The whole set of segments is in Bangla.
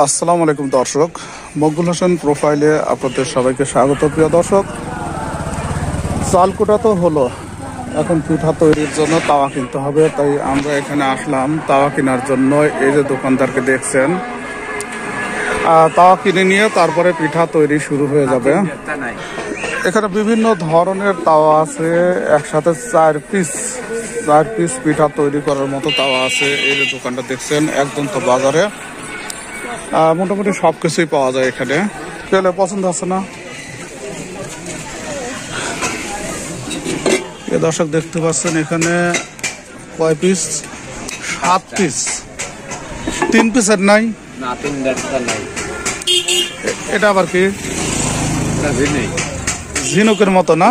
আসসালামু আলাইকুম দর্শক, মকবুল হোসেন প্রোফাইলে আপনাদের সবাইকে স্বাগত। প্রিয় দর্শক, চালকুটা তো হলো, এখন পিঠা তৈরির জন্য তাওয়া কিনতে হবে। তাই আমরা এখানে আসলাম তাওয়া কেনার জন্য। এই যে দোকানদারকে দেখছেন, তাওয়া কিনে নিয়ে তারপরে পিঠা তৈরি শুরু হয়ে যাবে। এখানে বিভিন্ন ধরনের তাওয়া আছে, একসাথে চার পিস পিঠা তৈরি করার মতো তাওয়া আছে। এই যে দোকানটা দেখছেন, একদম তো বাজারে মোটামুটি সবকিছুই পাওয়া যায় এখানে। কেলে পছন্দ আছে না? দর্শক দেখতে পাচ্ছেন এখানে কয় পিস? 7 পিস। 3 পিসের নাই? এটা আবার কি? ঝিনুকের মতো না?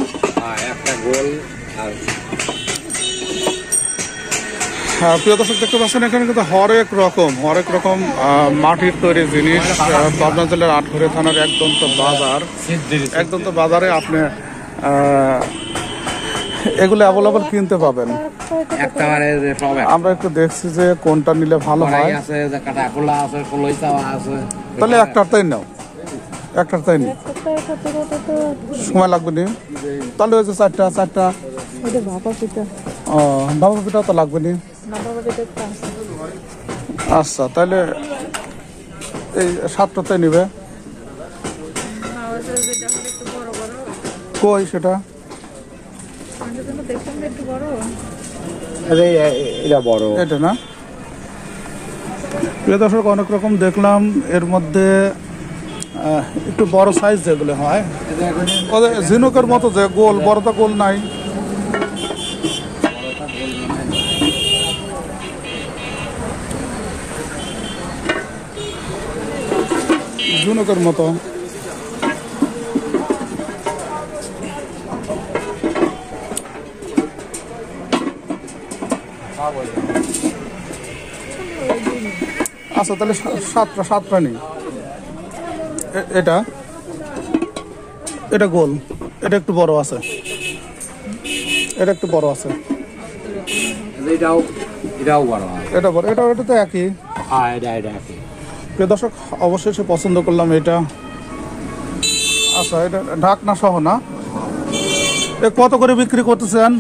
হ্যাঁ, প্রিয় দর্শক দেখতে পাচ্ছেন এখানে কিন্তু হরেক রকম মাটির তৈরি জিনিস। পাবনা জেলার আটঘরে থানার একদম তো বাজারে আপনি এগুলো অ্যাভেলেবল কিনতে পাবেন। আমরা একটু দেখছি যে কোনটা নিলে ভালো হয়। তাহলে একটারটাই নাও, একটারটাই নি, সময় লাগবে নি। তাহলে ওই যে চারটা ও বাবা পিঠা তো লাগবে নি। আচ্ছা, তাহলে এই 7টাতে নিবে। কই সেটা? এটা না? প্রিয় দর্শক, অনেক রকম দেখলাম। এর মধ্যে একটু বড় সাইজ যেগুলো হয়, ঝিনুকের মতো যে গোল, বড়টা গোল নাই। ঝিনুকের মতো আচ্ছা, তাহলে সাতটা নেই। এটা গোল, এটা একটু বড় আছে, এটা বড়, এটা তো একই। প্রিয় দর্শক, অবশ্যই সে পছন্দ করলাম এটা। আচ্ছা, এটা ঢাকনা সহ না? এ কত করে বিক্রি করতেছেন?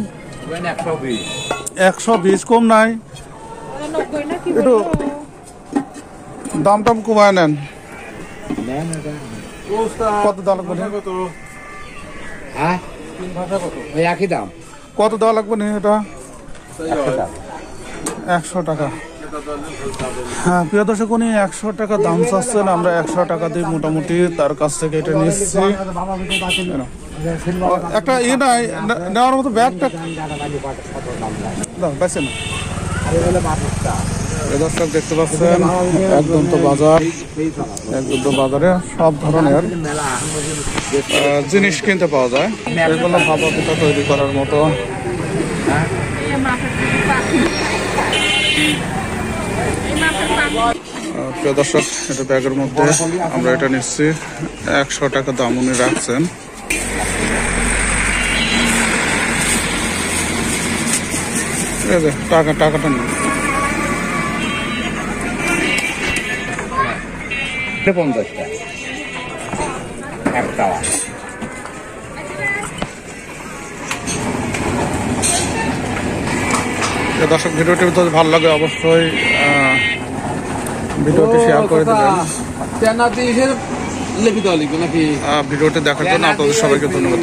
120। কম নাই? একটু দাম কমায় নেন। কত দেওয়া লাগবে? কত দেওয়া লাগবে না? এটা 100 টাকা। হ্যাঁ, প্রিয় দর্শক, উনি 100 টাকা দাম চাচ্ছেন। আমরা 100 টাকা দিয়ে মোটামুটি তার কাছ থেকে এটা নিচ্ছি। একটা নাই নেওয়ার মতো ব্যাগটা পাইছে না? দর্শক দেখতে পাচ্ছেন, একদম তো বাজারে সব ধরনের জিনিস কিনতে পাওয়া যায়। এগুলো ভাপা পিঠা তৈরি করার মতো। প্রিয় দর্শক, এটা ব্যাগের মধ্যে আমরা এটা নিচ্ছি। 100 টাকা দাম উনি রাখছেন। টাকাটা নেই। 50টা একটা। দর্শক, ভিডিওটি যদি ভালো লাগে অবশ্যই ভিডিওটি শেয়ার করে দেবেন। ভিডিওটি দেখার জন্য আপনাদের সবাইকে ধন্যবাদ।